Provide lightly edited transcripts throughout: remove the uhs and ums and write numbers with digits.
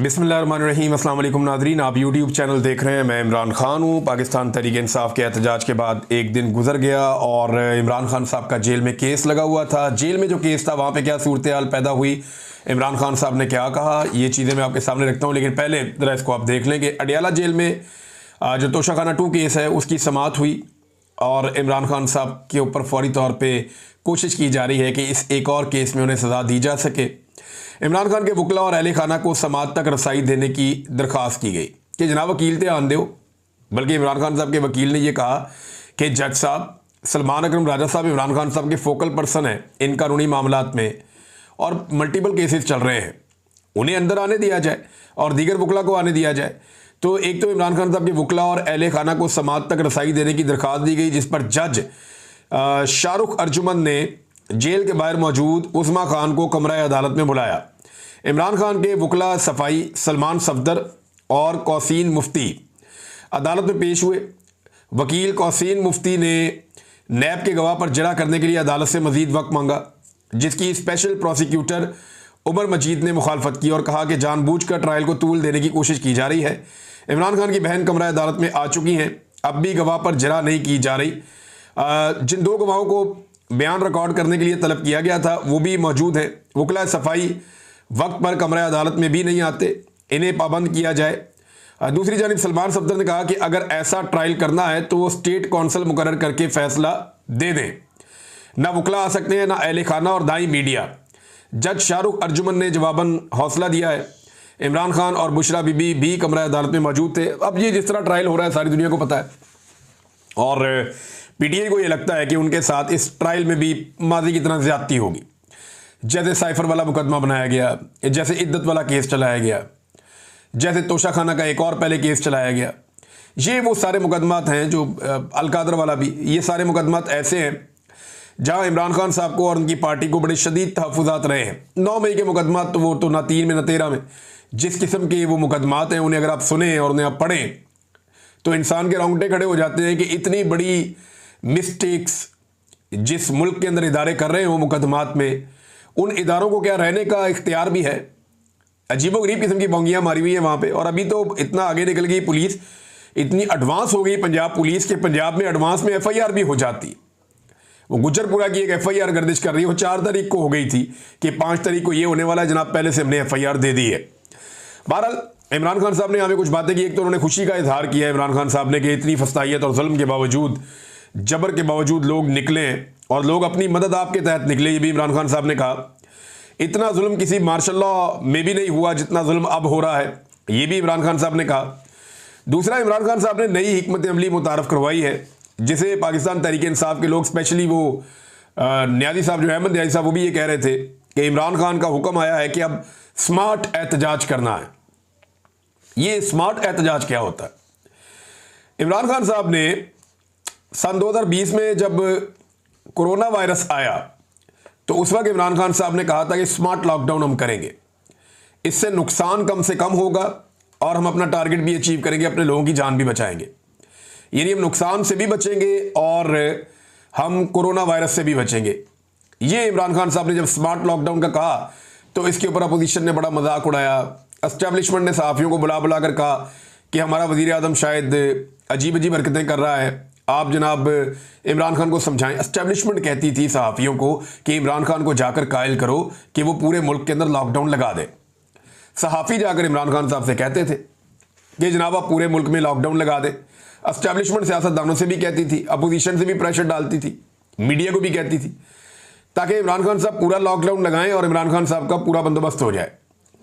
बिस्मिल्लाहिर्रहमानिर्रहीम। अस्सलाम वालेकुम नाज़रीन, आप यूट्यूब चैनल देख रहे हैं। मैं इमरान खान हूँ। पाकिस्तान तहरीक इंसाफ के एहतजाज के बाद एक दिन गुजर गया और इमरान खान साहब का जेल में केस लगा हुआ था। जेल में जो केस था वहाँ पे क्या सूरत हाल पैदा हुई, इमरान खान साहब ने क्या कहा, ये चीज़ें मैं आपके सामने रखता हूँ। लेकिन पहले ज़रा इसको आप देख लें कि अडियाला जेल में जो तोशाखाना 2 केस है उसकी समाअत हुई और इमरान खान साहब के ऊपर फौरी तौर पर कोशिश की जा रही है कि इस एक और केस में उन्हें सज़ा दी जा सके। इमरान खान के वकला और अहले खाना को समाअत तक रसाई देने की दरख्वास्त की गई कि जनाब वकील थे आन दो। बल्कि इमरान खान साहब के वकील ने यह कहा कि जज साहब सलमान अकरम राजा साहब इमरान खान साहब के फोकल पर्सन हैं इन कानूनी मामलात में और मल्टीपल केसेस चल रहे हैं, उन्हें अंदर आने दिया जाए और दीगर वकला को आने दिया जाए। तो एक तो इमरान खान साहब के वकला और अहले खाना को समाअत तक रसाई देने की दरख्वास्त दी गई, जिस पर जज शाहरुख अर्जुमन ने जेल के बाहर मौजूद उस्मा खान को कमरा अदालत में बुलाया। इमरान खान के वकला सफ़ाई सलमान सफदर और कौसीन मुफ्ती अदालत में पेश हुए। वकील कौसीन मुफ्ती ने नैब के गवाह पर जरा करने के लिए अदालत से मज़ीद वक्त मांगा, जिसकी स्पेशल प्रोसिक्यूटर उमर मजीद ने मुखालफत की और कहा कि जानबूझकर ट्रायल को तूल देने की कोशिश की जा रही है। इमरान खान की बहन कमरा अदालत में आ चुकी हैं, अब भी गवाह पर जरा नहीं की जा रही। जिन 2 गवाहों को बयान रिकॉर्ड करने के लिए तलब किया गया था वो भी मौजूद है। वकला सफ़ाई वक्त पर कमरा अदालत में भी नहीं आते, इन्हें पाबंद किया जाए। दूसरी जानिब सलमान सफदर ने कहा कि अगर ऐसा ट्रायल करना है तो वो स्टेट कौंसल मुकर्रर करके फैसला दे दें, ना वकला आ सकते हैं ना अहले खाना और ना ही मीडिया। जज शाहरुख अर्जुमन ने जवाबन हौसला दिया है। इमरान खान और बुशरा बीबी भी कमरा अदालत में मौजूद थे। अब ये जिस तरह ट्रायल हो रहा है सारी दुनिया को पता है और पीटीआई को ये लगता है कि उनके साथ इस ट्रायल में भी माजी की तरह ज्यादती होगी। जैसे साइफर वाला मुकदमा बनाया गया, जैसे इद्दत वाला केस चलाया गया, जैसे तोशाखाना का एक और पहले केस चलाया गया, ये वो सारे मुकदमात हैं जो अलकादर वाला भी, ये सारे मुकदमात ऐसे हैं जहां इमरान खान साहब को और उनकी पार्टी को बड़े शदीद तहफ़्फ़ुज़ात रहे हैं। 9 मई के मुकदमात तो वो तो ना 3 में ना 13 में, जिस किस्म के वो मुकदमात हैं उन्हें अगर आप सुने और उन्हें आप पढ़ें तो इंसान के रोंगटे खड़े हो जाते हैं कि इतनी बड़ी मिस्टेक्स जिस मुल्क के अंदर इदारे कर रहे हैं वो मुकदमात में, उन इदारों को क्या रहने का इख्तियार भी है। अजीबोगरीब किस्म की बोंगियाँ मारी हुई हैं वहाँ पे। और अभी तो इतना आगे निकल गई पुलिस, इतनी एडवांस हो गई पंजाब पुलिस के पंजाब में एडवांस में एफआईआर भी हो जाती। वो गुजरपुरा की एक एफआईआर गर्दिश कर रही है, वो 4 तारीख को हो गई थी कि 5 तारीख को ये होने वाला है जनाब, पहले से हमने एफआईआर दे दी है। बहरहाल इमरान खान साहब ने यहाँ पे कुछ बातें की। एक तो उन्होंने खुशी का इजहार किया है इमरान खान साहब ने कि इतनी फस्तायत और जुल्म के बावजूद, जबर के बावजूद लोग निकले और लोग अपनी मदद आपके तहत निकले। ये भी इमरान खान साहब ने कहा। इतना जुल्म किसी मार्शल लॉ में भी नहीं हुआ जितना जुल्म अब हो रहा है, ये भी इमरान खान साहब ने कहा। दूसरा, इमरान खान साहब ने नई हिकमत अमली मुतारफ़ करवाई है, जिसे पाकिस्तान तहरीक इंसाफ के लोग, स्पेशली वो न्याजी साहब जो अहमद न्याजी साहब, वो भी ये कह रहे थे कि इमरान खान का हुक्म आया है कि अब स्मार्ट एहतजाज करना है। ये स्मार्ट एहतजाज क्या होता है? इमरान खान साहब ने सन 2020 में जब कोरोना वायरस आया तो उस वक्त इमरान खान साहब ने कहा था कि स्मार्ट लॉकडाउन हम करेंगे, इससे नुकसान कम से कम होगा और हम अपना टारगेट भी अचीव करेंगे, अपने लोगों की जान भी बचाएंगे। यानी हम नुकसान से भी बचेंगे और हम कोरोना वायरस से भी बचेंगे। ये इमरान खान साहब ने जब स्मार्ट लॉकडाउन का कहा तो इसके ऊपर अपोजिशन ने बड़ा मजाक उड़ाया। एस्टेब्लिशमेंट ने सहाफ़ियों को बुला बुला कर कहा कि हमारा वज़ीर आज़म शायद अजीब अजीब हरकतें कर रहा है, आप जनाब इमरान खान को समझाएं। एस्टेब्लिशमेंट कहती थी सहाफ़ियों को कि इमरान खान को जाकर कायल करो कि वो पूरे मुल्क के अंदर लॉकडाउन लगा दे। सहाफ़ी जाकर इमरान खान साहब से कहते थे कि जनाब आप पूरे मुल्क में लॉकडाउन लगा दें। एस्टेब्लिशमेंट सियासतदानों से भी कहती थी, अपोजिशन से भी प्रेशर डालती थी, मीडिया को भी कहती थी, ताकि इमरान खान साहब पूरा लॉकडाउन लगाएं और इमरान खान साहब का पूरा बंदोबस्त हो जाए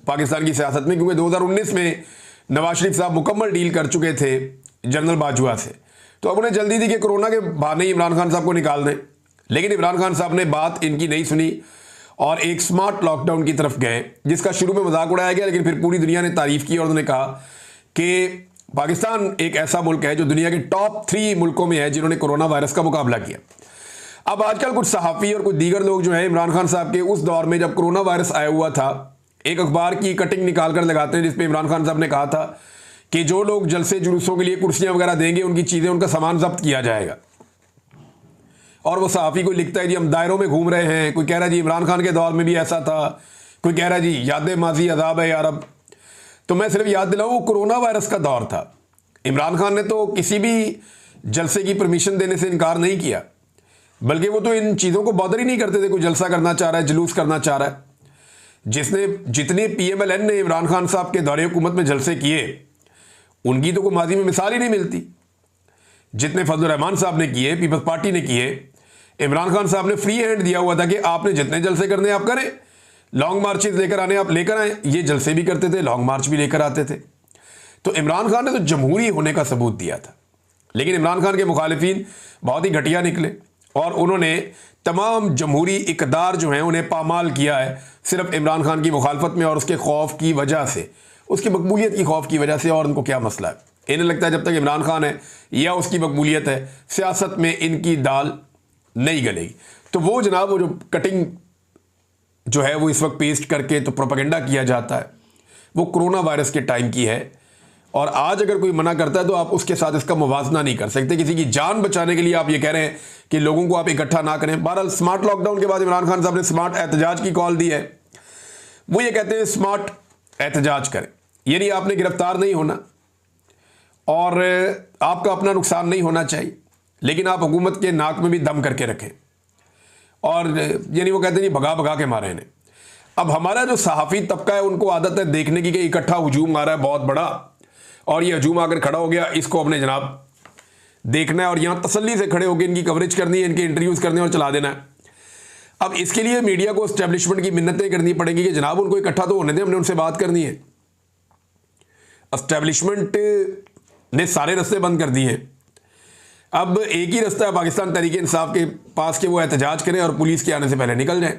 पाकिस्तान की सियासत में। क्योंकि 2019 में नवाज शरीफ साहब मुकम्मल डील कर चुके थे जनरल बाजवा से, तो अब उन्हें जल्दी थी कि कोरोना के बहाने ही इमरान खान साहब को निकाल दें। लेकिन इमरान खान साहब ने बात इनकी नहीं सुनी और एक स्मार्ट लॉकडाउन की तरफ गए, जिसका शुरू में मजाक उड़ाया गया, लेकिन फिर पूरी दुनिया ने तारीफ की और उन्होंने कहा कि पाकिस्तान एक ऐसा मुल्क है जो दुनिया के टॉप 3 मुल्कों में है जिन्होंने कोरोना वायरस का मुकाबला किया। अब आजकल कुछ सहाफ़ी और कुछ दीगर लोग जो है इमरान खान साहब के उस दौर में जब कोरोना वायरस आया हुआ था, एक अखबार की कटिंग निकाल कर लगाते हैं जिसपे इमरान खान साहब ने कहा था कि जो लोग जलसे जुलूसों के लिए कुर्सियां वगैरह देंगे उनकी चीज़ें, उनका सामान जब्त किया जाएगा। और वो सहाफ़ी कोई लिखता है जी हम दायरों में घूम रहे हैं, कोई कह रहा है जी इमरान खान के दौर में भी ऐसा था, कोई कह रहा है जी याद माजी अजाब है यार। अब तो मैं सिर्फ याद दिलाऊं, वो कोरोना वायरस का दौर था। इमरान खान ने तो किसी भी जलसे की परमिशन देने से इनकार नहीं किया, बल्कि वो तो इन चीज़ों को बॉदर ही नहीं करते थे। कोई जलसा करना चाह रहा है, जुलूस करना चाह रहा है। जितने PMLN ने इमरान खान साहब के दौरे हुकूमत में जलसे किए, उनकी तो कोई माजी में मिसाल ही नहीं मिलती। जितने फजलुर रहमान साहब ने किए, पीपल्स पार्टी ने किए, इमरान खान साहब ने फ्री हैंड दिया हुआ था कि आपने जितने जलसे करने आप करें, लॉन्ग मार्चेस लेकर आने आप लेकर आए। ये जलसे भी करते थे, लॉन्ग मार्च भी लेकर आते थे। तो इमरान खान ने तो जमहूरी होने का सबूत दिया था। लेकिन इमरान खान के मुखालिफिन बहुत ही घटिया निकले और उन्होंने तमाम जमहूरी इकदार जो हैं उन्हें पामाल किया है, सिर्फ इमरान खान की मुखालफत में और उसके खौफ की वजह से, उसकी मकबूलियत की खौफ की वजह से। और उनको क्या मसला है? इन्हें लगता है जब तक इमरान खान है या उसकी मकबूलियत है, सियासत में इनकी दाल नहीं गलेगी। तो वो जनाब, वो जो कटिंग जो है वो इस वक्त पेस्ट करके तो प्रोपेगेंडा किया जाता है, वो कोरोना वायरस के टाइम की है। और आज अगर कोई मना करता है तो आप उसके साथ इसका मुवाजना नहीं कर सकते। किसी की जान बचाने के लिए आप ये कह रहे हैं कि लोगों को आप इकट्ठा ना करें। बहरहाल स्मार्ट लॉकडाउन के बाद इमरान खान साहब ने स्मार्ट एहतजाज की कॉल दी है। वो ये कहते हैं स्मार्ट एहतजाज करें, यानी आपने गिरफ्तार नहीं होना और आपका अपना नुकसान नहीं होना चाहिए, लेकिन आप हुकूमत के नाक में भी दम करके रखें। और यानी वो कहते हैं भगा भगा के मारे इन्हें। अब हमारा जो सहाफ़ी तबका है उनको आदत है देखने की कि इकट्ठा हजूम आ रहा है बहुत बड़ा, और ये हजूम आकर खड़ा हो गया, इसको अपने जनाब देखना है और यहाँ तसल्ली से खड़े होकर इनकी कवरेज करनी है, इनके इंटरव्यूज़ करने और चला देना है। अब इसके लिए मीडिया को एस्टेब्लिशमेंट की मिन्नतें करनी पड़ेंगी कि जनाब उनको इकट्ठा तो होने दें, हमने उनसे बात करनी है। एस्टेब्लिशमेंट ने सारे रास्ते बंद कर दिए हैं। अब एक ही रास्ता है पाकिस्तान तहरीक इंसाफ के पास कि वो एहतजाज करें और पुलिस के आने से पहले निकल जाएं,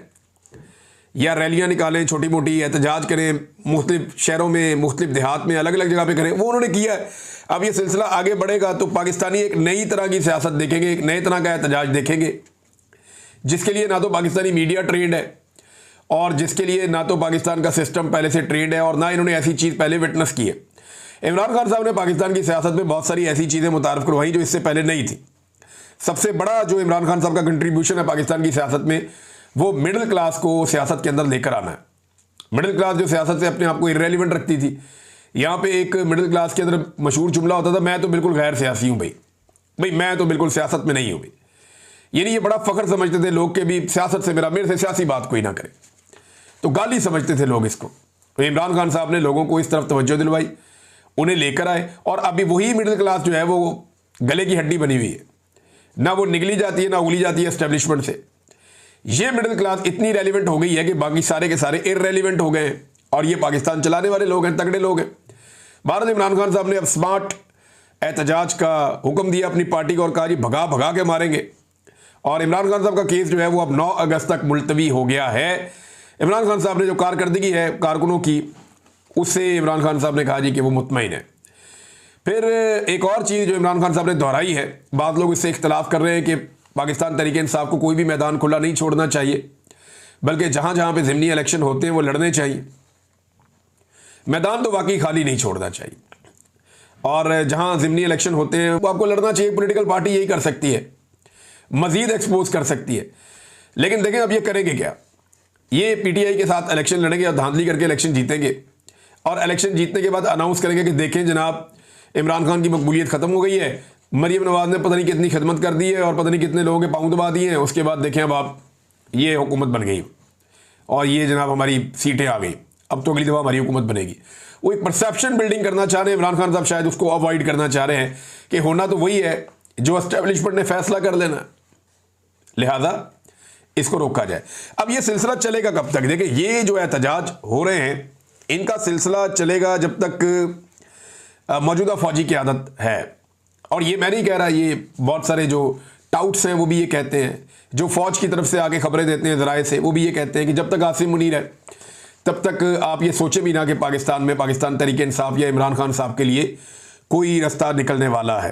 या रैलियां निकालें, छोटी मोटी एहतजाज करें, मुख्तलिफ शहरों में, मुख्तलिफ देहात में, अलग अलग जगह पे करें। वो उन्होंने किया है। अब ये सिलसिला आगे बढ़ेगा तो पाकिस्तानी एक नई तरह की सियासत देखेंगे, एक नए तरह का एहतजाज देखेंगे, जिसके लिए ना तो पाकिस्तानी मीडिया ट्रेंड है और जिसके लिए ना तो पाकिस्तान का सिस्टम पहले से ट्रेंड है और ना इन्होंने ऐसी चीज़ पहले विटनेस की है। इमरान खान साहब ने पाकिस्तान की सियासत में बहुत सारी ऐसी चीज़ें मुतारफ़ करवाई जो इससे पहले नहीं थी। सबसे बड़ा जो इमरान खान साहब का कंट्रीब्यूशन है पाकिस्तान की सियासत में, वो मिडिल क्लास को सियासत के अंदर लेकर आना है। मिडिल क्लास जो सियासत से अपने आप को इररेलेवेंट रखती थी, यहाँ पे एक मिडिल क्लास के अंदर मशहूर जुमला होता था, मैं तो बिल्कुल गैर सियासी हूँ भाई मैं तो बिल्कुल सियासत में नहीं हूँ भाई। यानी ये बड़ा फ़ख्र समझते थे लोग के भी सियासत से मेरे से सियासी बात कोई ना करे, तो गाली समझते थे लोग इसको। तो इमरान खान साहब ने लोगों को इस तरफ तवज्जो दिलवाई, उन्हें लेकर आए, और अभी वही मिडिल क्लास जो है वो गले की हड्डी बनी हुई है, ना वो निगली जाती है ना उगली जाती है एस्टेब्लिशमेंट से। ये मिडिल क्लास इतनी रेलिवेंट हो गई है कि बाकी सारे के सारे इररेलिवेंट हो गए हैं और ये पाकिस्तान चलाने वाले लोग हैं, तगड़े लोग हैं। भारत इमरान खान साहब ने अब स्मार्ट एहतजाज का हुक्म दिया अपनी पार्टी को और कहा जी भगा भगा के मारेंगे। और इमरान खान साहब का केस जो है वो अब 9 अगस्त तक मुलतवी हो गया है। इमरान खान साहब ने जो कारकर्दगी है कारकुनों की, उससे इमरान खान साहब ने कहा जी कि वो मुतमईन है। फिर एक और चीज़ जो इमरान खान साहब ने दोहराई है, बाद लोग इससे इख्तलाफ कर रहे हैं कि पाकिस्तान तहरीक इंसाफ को कोई भी मैदान खुला नहीं छोड़ना चाहिए, बल्कि जहाँ जहाँ पे ज़िमनी इलेक्शन होते हैं वो लड़ने चाहिए। मैदान तो वाकई खाली नहीं छोड़ना चाहिए, और जहाँ ज़िमनी इलेक्शन होते हैं वो आपको लड़ना चाहिए। पॉलिटिकल पार्टी यही कर सकती है, मज़ीद एक्सपोज कर सकती है। लेकिन देखें अब ये करेंगे क्या? ये PTI के साथ इलेक्शन लड़ेंगे और धांधली करके इलेक्शन जीतेंगे, और इलेक्शन जीतने के बाद अनाउंस करेंगे कि देखें जनाब इमरान खान की मकबूलियत ख़त्म हो गई है, मरीम नवाज ने पता नहीं कितनी खिदमत कर दी है और पता नहीं कितने लोगों के पाँव दबा दिए हैं, उसके बाद देखें अब आप ये हुकूमत बन गई और ये जनाब हमारी सीटें आ गई, अब तो अगली दफ़ा हमारी हुकूमत बनेगी। वो एक परसेप्शन बिल्डिंग करना चाह रहे हैं इमरान खान साहब, शायद उसको अवॉइड करना चाह रहे हैं कि होना तो वही है जो एस्टेब्लिशमेंट ने फैसला कर लेना, लिहाजा इसको रोका जाए। अब ये सिलसिला चलेगा कब तक? देखिए ये जो एहतजाज हो रहे हैं इनका सिलसिला चलेगा जब तक मौजूदा फौजी की आदत है। और ये मैं नहीं कह रहा, ये बहुत सारे जो टाउट्स हैं वो भी ये कहते हैं, जो फ़ौज की तरफ से आके खबरें देते हैं ज़राए से, वो भी ये कहते हैं कि जब तक आसिम मुनीर है तब तक आप ये सोचें भी ना कि पाकिस्तान में पाकिस्तान तहरीक इंसाफ या इमरान खान साहब के लिए कोई रास्ता निकलने वाला है।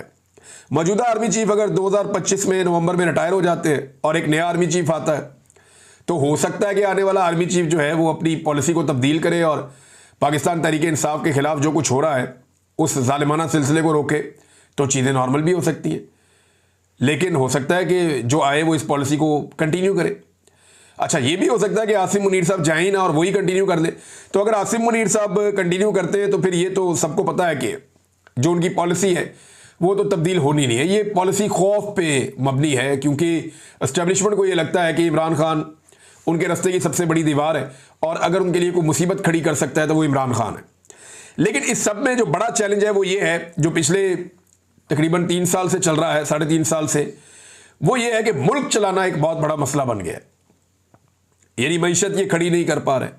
मौजूदा आर्मी चीफ अगर 2025 में नवंबर में रिटायर हो जाते हैं और एक नया आर्मी चीफ आता है, तो हो सकता है कि आने वाला आर्मी चीफ जो है वो अपनी पॉलिसी को तब्दील करे और पाकिस्तान तहरीक इंसाफ के ख़िलाफ़ जो कुछ हो रहा है उस ज़ालिमाना सिलसिले को रोके, तो चीज़ें नॉर्मल भी हो सकती हैं। लेकिन हो सकता है कि जो आए वो इस पॉलिसी को कंटिन्यू करे। अच्छा, ये भी हो सकता है कि आसिम मुनीर साहब जाएं ही ना और वही कंटिन्यू कर लें। तो अगर आसिम मुनीर साहब कंटिन्यू करते हैं तो फिर ये तो सबको पता है कि जो उनकी पॉलिसी है वो तो तब्दील होनी नहीं है। ये पॉलिसी खौफ पे मबनी है, क्योंकि एस्टेब्लिशमेंट को ये लगता है कि इमरान खान उनके रास्ते की सबसे बड़ी दीवार है और अगर उनके लिए कोई मुसीबत खड़ी कर सकता है तो वो इमरान खान है। लेकिन इस सब में जो बड़ा चैलेंज है वो ये है, जो पिछले तकरीबन 3 साल से चल रहा है, 3.5 साल से, वो ये है कि मुल्क चलाना एक बहुत बड़ा मसला बन गया है। यानी मईशत ये खड़ी नहीं कर पा रहे।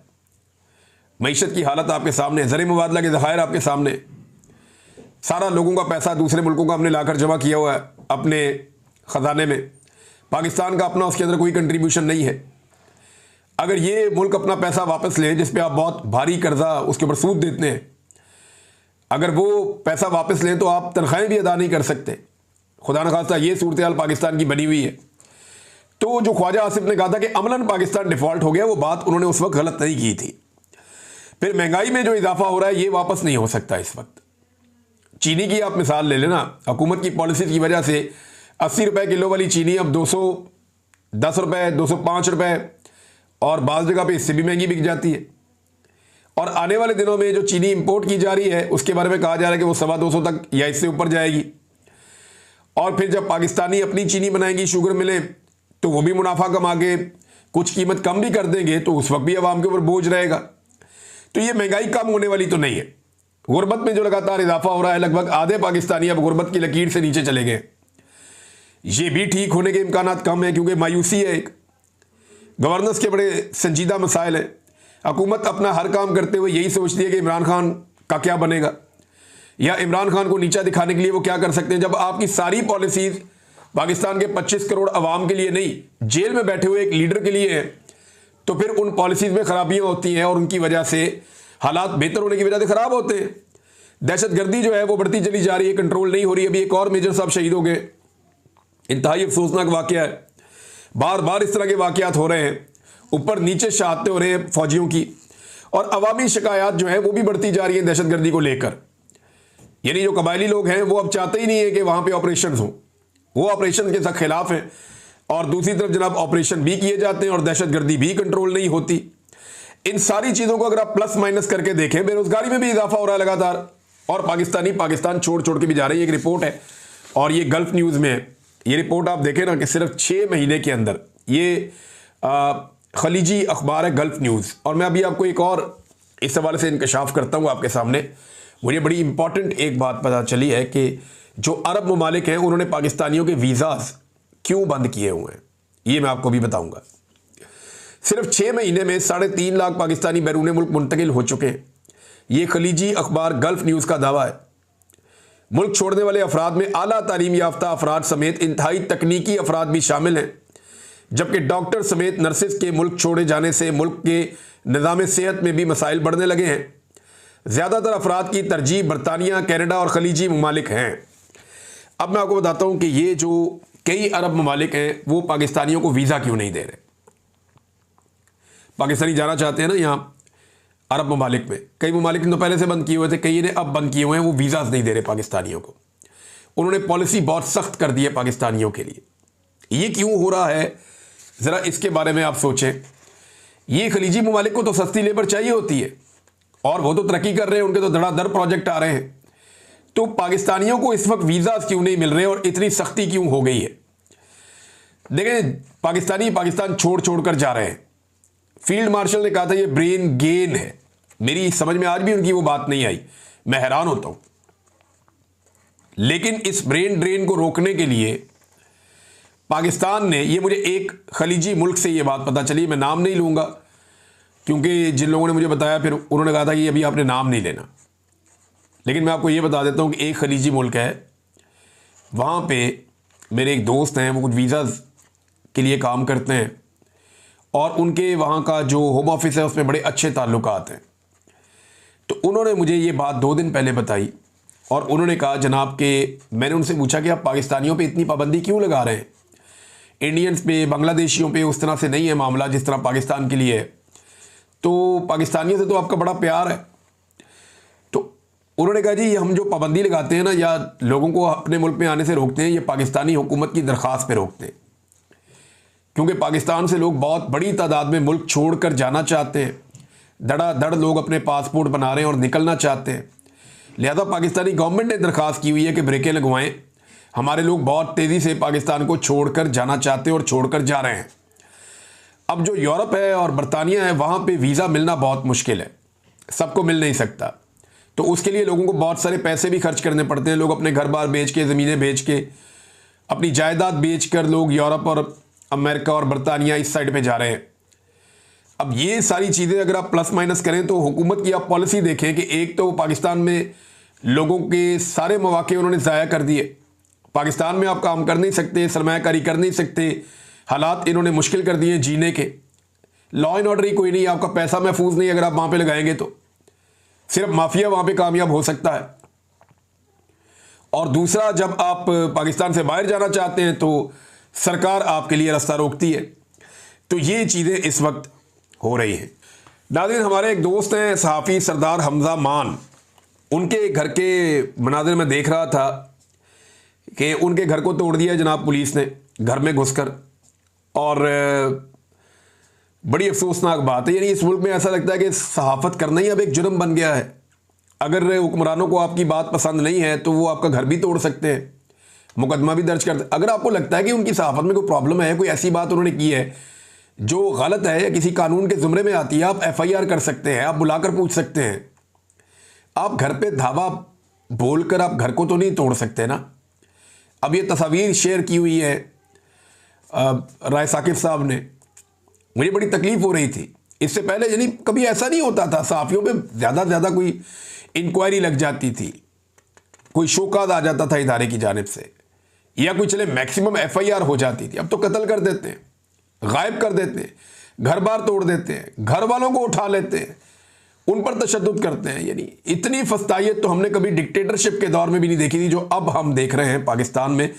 मईशत की हालत आपके सामने, ज़र मुबादला के ज़खायर आपके सामने, सारा लोगों का पैसा दूसरे मुल्कों का हमने लाकर जमा किया हुआ है अपने ख़जाने में। पाकिस्तान का अपना उसके अंदर कोई कंट्रीब्यूशन नहीं है। अगर ये मुल्क अपना पैसा वापस ले, जिस पे आप बहुत भारी कर्जा उसके ऊपर सूद देते हैं, अगर वो पैसा वापस लें तो आप तनख्वाहें भी अदा नहीं कर सकते। खुदा न खास्ता ये सूरत हाल पाकिस्तान की बनी हुई है। तो जो ख्वाजा आसिफ ने कहा था कि अमलन पाकिस्तान डिफ़ॉल्ट हो गया, वो बात उन्होंने उस वक्त गलत नहीं की थी। फिर महंगाई में जो इजाफा हो रहा है ये वापस नहीं हो सकता इस वक्त। चीनी की आप मिसाल ले लेना, हुकूमत की पॉलिसी की वजह से 80 रुपये किलो वाली चीनी अब 210 रुपये, 205 रुपये और बाज़ जगह पे इससे भी महंगी बिक जाती है। और आने वाले दिनों में जो चीनी इंपोर्ट की जा रही है उसके बारे में कहा जा रहा है कि वो 225 तक या इससे ऊपर जाएगी। और फिर जब पाकिस्तानी अपनी चीनी बनाएंगी, शुगर मिले, तो वो भी मुनाफा कमा के कुछ कीमत कम भी कर देंगे, तो उस वक्त भी अवाम के ऊपर बोझ रहेगा। तो ये महंगाई कम होने वाली तो नहीं है। गुर्बत में जो लगातार इजाफा हो रहा है, लगभग आधे पाकिस्तानी अब गुर्बत की लकीर से नीचे चले गए। ये भी ठीक होने के इम्कानात कम है, क्योंकि मायूसी है, एक गवर्नेंस के बड़े संजीदा मसाइल हैं। हुकूमत अपना हर काम करते हुए यही सोचती है कि इमरान खान का क्या बनेगा, या इमरान खान को नीचा दिखाने के लिए वो क्या कर सकते हैं। जब आपकी सारी पॉलिसीज पाकिस्तान के 25 करोड़ अवाम के लिए नहीं, जेल में बैठे हुए एक लीडर के लिए है, तो फिर उन पॉलिसीज में खराबियां होती हैं और उनकी वजह से हालात बेहतर होने की वजह से खराब होते हैं। दहशतगर्दी जो है वो बढ़ती चली जा रही है, कंट्रोल नहीं हो रही। अभी एक और मेजर साहब शहीद हो गए, इंतहाई अफसोसनाक वाकया है। बार बार इस तरह के वाकयात हो रहे हैं, ऊपर नीचे शहादतें हो रहे हैं फौजियों की, और अवामी शिकायत जो है वो भी बढ़ती जा रही है दहशतगर्दी को लेकर। यानी जो कबायली लोग हैं वो अब चाहते ही नहीं है कि वहां पे ऑपरेशन हो, वो ऑपरेशन के सख्त खिलाफ हैं। और दूसरी तरफ जनाब ऑपरेशन भी किए जाते हैं और दहशतगर्दी भी कंट्रोल नहीं होती। इन सारी चीज़ों को अगर आप प्लस माइनस करके देखें, बेरोजगारी में भी इजाफा हो रहा है लगातार, और पाकिस्तानी पाकिस्तान छोड़ छोड़ के भी जा रही है। एक रिपोर्ट है और ये गल्फ न्यूज़ में है। ये रिपोर्ट आप देखें ना कि सिर्फ 6 महीने के अंदर, ये खलीजी अखबार है गल्फ न्यूज़, और मैं अभी आपको एक और इस हवाले से इंकशाफ करता हूँ आपके सामने। मुझे बड़ी इंपॉर्टेंट एक बात पता चली है कि जो अरब ममालिक हैं उन्होंने पाकिस्तानियों के वीज़ाज क्यों बंद किए हुए हैं, ये मैं आपको भी बताऊंगा। सिर्फ 6 महीने में 3.5 लाख पाकिस्तानी बैरून मुल्क मुंतकिल हो चुके हैं। ये खलीजी अखबार गल्फ न्यूज़ का दावा है। मुल्क छोड़ने वाले अफराद में आला तालीम याफ्ता अफराद समेत इंतहाई तकनीकी अफराद भी शामिल हैं, जबकि डॉक्टर समेत नर्सेज के मुल्क छोड़े जाने से मुल्क के निज़ाम सेहत में भी मसाइल बढ़ने लगे हैं। ज़्यादातर अफराद की तरजीह बरतानिया, कनाडा और खलीजी ममालिक हैं। अब मैं आपको बताता हूँ कि ये जो कई अरब ममालिक हैं वो पाकिस्तानियों को वीज़ा क्यों नहीं दे रहे। पाकिस्तानी जाना चाहते हैं ना यहाँ अरब ममालिक में, कई ममालिक ने तो पहले से बंद किए हुए थे, कई ने अब बंद किए हुए हैं, वो वीज़ाज नहीं दे रहे पाकिस्तानियों को। उन्होंने पॉलिसी बहुत सख्त कर दी है पाकिस्तानियों के लिए। ये क्यों हो रहा है, ज़रा इसके बारे में आप सोचें। ये खलीजी ममालिक को तो सस्ती लेबर चाहिए होती है और वो तो तरक्की कर रहे हैं, उनके तो धड़ाधड़ प्रोजेक्ट आ रहे हैं। तो पाकिस्तानियों को इस वक्त वीज़ाज क्यों नहीं मिल रहे और इतनी सख्ती क्यों हो गई है। देखें, पाकिस्तानी पाकिस्तान छोड़ छोड़ कर जा रहे हैं। फील्ड मार्शल ने कहा था ये ब्रेन गेन है, मेरी समझ में आज भी उनकी वो बात नहीं आई, मैं हैरान होता हूं। लेकिन इस ब्रेन ड्रेन को रोकने के लिए पाकिस्तान ने, ये मुझे एक खलीजी मुल्क से ये बात पता चली, मैं नाम नहीं लूंगा क्योंकि जिन लोगों ने मुझे बताया फिर उन्होंने कहा था कि अभी आपने नाम नहीं लेना, लेकिन मैं आपको ये बता देता हूं कि एक खलीजी मुल्क है, वहां पे मेरे एक दोस्त हैं, वो कुछ वीज़ाज के लिए काम करते हैं और उनके वहाँ का जो होम ऑफिस है उसमें बड़े अच्छे ताल्लुकात हैं। तो उन्होंने मुझे ये बात 2 दिन पहले बताई और उन्होंने कहा जनाब के, मैंने उनसे पूछा कि आप पाकिस्तानियों पे इतनी पाबंदी क्यों लगा रहे हैं, इंडियंस पे, बांग्लादेशियों पे उस तरह से नहीं है मामला जिस तरह पाकिस्तान के लिए है, तो पाकिस्तानियों से तो आपका बड़ा प्यार है। तो उन्होंने कहा जी हम जो पाबंदी लगाते हैं ना या लोगों को अपने मुल्क में आने से रोकते हैं, ये पाकिस्तानी हुकूमत की दरख्वास्त पर रोकते हैं क्योंकि पाकिस्तान से लोग बहुत बड़ी तादाद में मुल्क छोड़कर जाना चाहते हैं, धड़ाधड़ लोग अपने पासपोर्ट बना रहे हैं और निकलना चाहते हैं। लिहाजा पाकिस्तानी गवर्नमेंट ने दरख्वास्त की हुई है कि ब्रेकें लगवाएं, हमारे लोग बहुत तेज़ी से पाकिस्तान को छोड़कर जाना चाहते हैं और छोड़कर जा रहे हैं। अब जो यूरोप है और बरतानिया है, वहाँ पे वीज़ा मिलना बहुत मुश्किल है, सबको मिल नहीं सकता। तो उसके लिए लोगों को बहुत सारे पैसे भी खर्च करने पड़ते हैं। लोग अपने घर बार बेच के, ज़मीनें बेच के, अपनी जायदाद बेच कर लोग यूरोप और अमेरिका और बरतानिया इस साइड पे जा रहे हैं। अब ये सारी चीज़ें अगर आप प्लस माइनस करें तो हुकूमत की आप पॉलिसी देखें कि एक तो पाकिस्तान में लोगों के सारे मौके उन्होंने ज़ाया कर दिए। पाकिस्तान में आप काम कर नहीं सकते, सरमायाकारी कर नहीं सकते, हालात इन्होंने मुश्किल कर दिए जीने के। लॉ एंड ऑर्डर ही कोई नहीं, आपका पैसा महफूज नहीं अगर आप वहाँ पे लगाएंगे तो। सिर्फ माफिया वहाँ पे कामयाब हो सकता है। और दूसरा, जब आप पाकिस्तान से बाहर जाना चाहते हैं तो सरकार आपके लिए रास्ता रोकती है। तो ये चीज़ें इस वक्त हो रही हैं। नाज़रीन, हमारे एक दोस्त हैं सहाफ़ी सरदार हमज़ा मान, उनके घर के मनाज़िर में देख रहा था कि उनके घर को तोड़ दिया जनाब पुलिस ने घर में घुसकर। और बड़ी अफसोसनाक बात है। यानी इस मुल्क में ऐसा लगता है कि सहाफ़त करना ही अब एक जुर्म बन गया है। अगर हुक्मरानों को आपकी बात पसंद नहीं है तो वो आपका घर भी तोड़ सकते हैं, मुकदमा भी दर्ज कर। अगर आपको लगता है कि उनकी सहाफ़त में कोई प्रॉब्लम है, कोई ऐसी बात उन्होंने की है जो गलत है या किसी कानून के ज़ुमरे में आती है, आप FIR कर सकते हैं, आप बुलाकर पूछ सकते हैं। आप घर पे धावा बोलकर आप घर को तो नहीं तोड़ सकते ना। अब ये तस्वीर शेयर की हुई है राय साकिब साहब ने, मुझे बड़ी तकलीफ हो रही थी। इससे पहले यानी कभी ऐसा नहीं होता था, सहाफ़ियों पे ज़्यादा से ज़्यादा कोई इंक्वायरी लग जाती थी, कोई शोकाद आ जाता था इदारे की जानिब से, या कोई चले मैक्सिमम FIR हो जाती थी। अब तो कत्ल कर देते हैं, गायब कर देते हैं, घर बार तोड़ देते हैं, घर वालों को उठा लेते हैं, उन पर तशद्दुद करते हैं। यानी इतनी फस्तायत तो हमने कभी डिक्टेटरशिप के दौर में भी नहीं देखी थी जो अब हम देख रहे हैं पाकिस्तान में,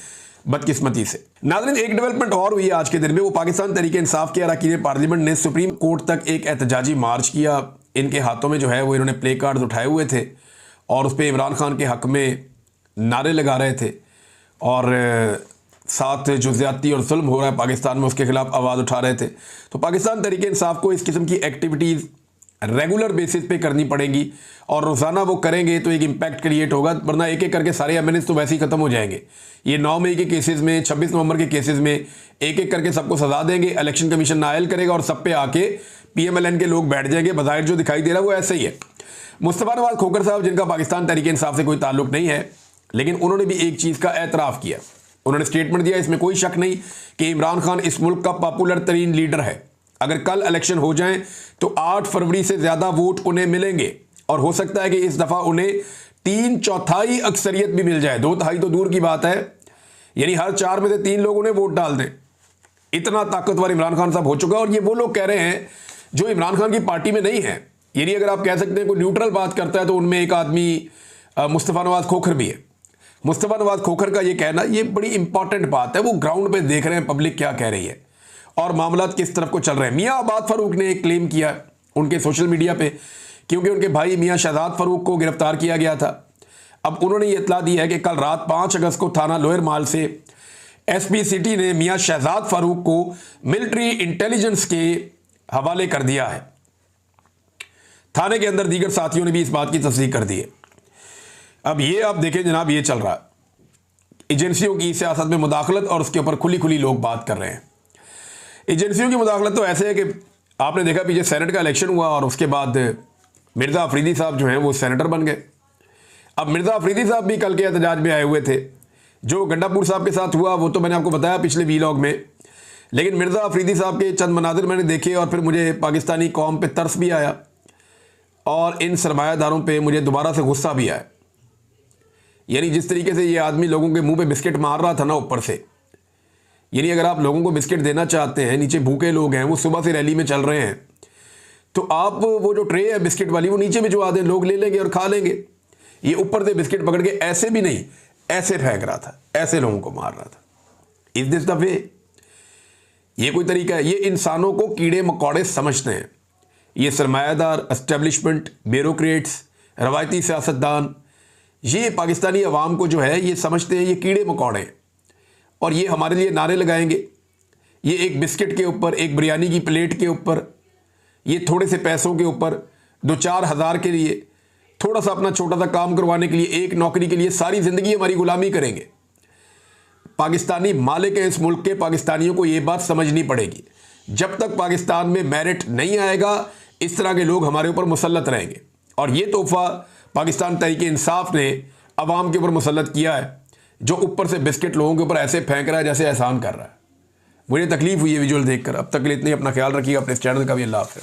बदकिस्मती से। नाज़रीन, एक डेवलपमेंट और हुई आज के दिन में, वो पाकिस्तान तहरीक इंसाफ के अरकान पार्लियामेंट ने सुप्रीम कोर्ट तक एक एहतजाजी मार्च किया। इनके हाथों में जो है वो इन्होंने प्ले कार्ड उठाए हुए थे और उस पर इमरान खान के हक़ में नारे लगा रहे थे और साथ जो ज़्यादती और जुल्म हो रहा है पाकिस्तान में उसके खिलाफ आवाज़ उठा रहे थे। तो पाकिस्तान तहरीक इंसाफ को इस किस्म की एक्टिविटीज़ रेगुलर बेसिस पे करनी पड़ेंगी और रोज़ाना वो करेंगे तो एक इम्पैक्ट क्रिएट होगा, वरना एक एक करके सारे MNAs तो वैसे ही ख़त्म हो जाएंगे। ये 9 मई के केसेस में, 26 नवंबर के केसेस में एक एक करके सबको सजा देंगे, इलेक्शन कमीशन नायल करेगा और सब पे आके PMLN के लोग बैठ जाएंगे। बज़ाहिर जो दिखाई दे रहा है वो ऐसे ही है। मुस्तफ़ा नवाज़ खोखर साहब, जिनका पाकिस्तान तहरीक इंसाफ से कोई ताल्लुक नहीं है, लेकिन उन्होंने भी एक चीज़ का एतराफ़ किया, उन्होंने स्टेटमेंट दिया, इसमें कोई शक नहीं कि इमरान खान इस मुल्क का पॉपुलर तरीन लीडर है। अगर कल इलेक्शन हो जाए तो 8 फरवरी से ज़्यादा वोट उन्हें मिलेंगे और हो सकता है कि इस दफ़ा उन्हें 3/4 अक्सरियत भी मिल जाए, 2/3 तो दूर की बात है। यानी हर 4 में से 3 लोग उन्हें वोट डाल दें। इतना ताकतवर इमरान खान साहब हो चुका है। और ये वो लोग कह रहे हैं जो इमरान खान की पार्टी में नहीं है। यानी अगर आप कह सकते हैं कोई न्यूट्रल बात करता है तो उनमें एक आदमी मुस्तफ़ा नवाज़ खोखर भी है। मुस्तफ़ा नवाज़ खोखर का ये कहना, ये बड़ी इंपॉर्टेंट बात है। वो ग्राउंड पे देख रहे हैं पब्लिक क्या कह रही है और मामलात किस तरफ को चल रहे हैं। मियाँ आबाद फ़ारूक ने एक क्लेम किया उनके सोशल मीडिया पे, क्योंकि उनके भाई मियाँ शहजाद फ़ारूक को गिरफ्तार किया गया था। अब उन्होंने ये इत्तला दी है कि कल रात 5 अगस्त को थाना लोअर माल से SP सिटी ने मियाँ शहजाद फ़ारूक को मिलिट्री इंटेलिजेंस के हवाले कर दिया है। थाने के अंदर दीगर साथियों ने भी इस बात की तस्दीक कर दी है। अब ये आप देखें जनाब, ये चल रहा है, एजेंसियों की सियासत में मुदाखलत और उसके ऊपर खुली खुली लोग बात कर रहे हैं। एजेंसियों की मुदाखलत तो ऐसे है कि आपने देखा पीछे सेनेट का इलेक्शन हुआ और उसके बाद मिर्ज़ा अफरीदी साहब जो हैं वो सेनेटर बन गए। अब मिर्ज़ा अफरीदी साहब भी कल के एहतजाज में आए हुए थे। जो गंडापुर साहब के साथ हुआ वो तो मैंने आपको बताया पिछले वीलॉग में, लेकिन मिर्ज़ा अफरीदी साहब के चंद मनाजिर मैंने देखे और फिर मुझे पाकिस्तानी कौम पे तरस भी आया और इन सरमायादारों पे मुझे दोबारा से गुस्सा भी आया। यानी जिस तरीके से ये आदमी लोगों के मुंह पे बिस्किट मार रहा था ना ऊपर से, यानी अगर आप लोगों को बिस्किट देना चाहते हैं, नीचे भूखे लोग हैं, वो सुबह से रैली में चल रहे हैं, तो आप वो जो ट्रे है बिस्किट वाली वो नीचे भिजवा दें, लोग ले लेंगे और खा लेंगे। ये ऊपर से बिस्किट पकड़ के ऐसे भी नहीं, ऐसे फेंक रहा था, ऐसे लोगों को मार रहा था। इस दिस द वे, ये कोई तरीका है? ये इंसानों को कीड़े मकोड़े समझते हैं। ये सरमायादार, एस्टेब्लिशमेंट, ब्यूरोक्रेट्स, रवायती सियासतदान, ये पाकिस्तानी अवाम को जो है ये समझते हैं ये कीड़े मकोड़े हैं और ये हमारे लिए नारे लगाएंगे, ये एक बिस्किट के ऊपर, एक बिरयानी की प्लेट के ऊपर, ये थोड़े से पैसों के ऊपर, 2-4 हज़ार के लिए, थोड़ा सा अपना छोटा सा काम करवाने के लिए, एक नौकरी के लिए सारी ज़िंदगी हमारी गुलामी करेंगे। पाकिस्तानी मालिक हैं इस मुल्क के, पाकिस्तानियों को ये बात समझनी पड़ेगी। जब तक पाकिस्तान में मेरिट नहीं आएगा, इस तरह के लोग हमारे ऊपर मुसल्लत रहेंगे। और ये तोहफा पाकिस्तान तहरीक इंसाफ ने अवाम के ऊपर मुसल्लत किया है, जो ऊपर से बिस्किट लोगों के ऊपर ऐसे फेंक रहा है जैसे एहसान कर रहा है। मुझे तकलीफ हुई है विजुअल देखकर। अब तक के लिए इतनी, अपना ख्याल रखिएगा, अपने इस चैनल का भी। अल्लाह हाफ़िज़।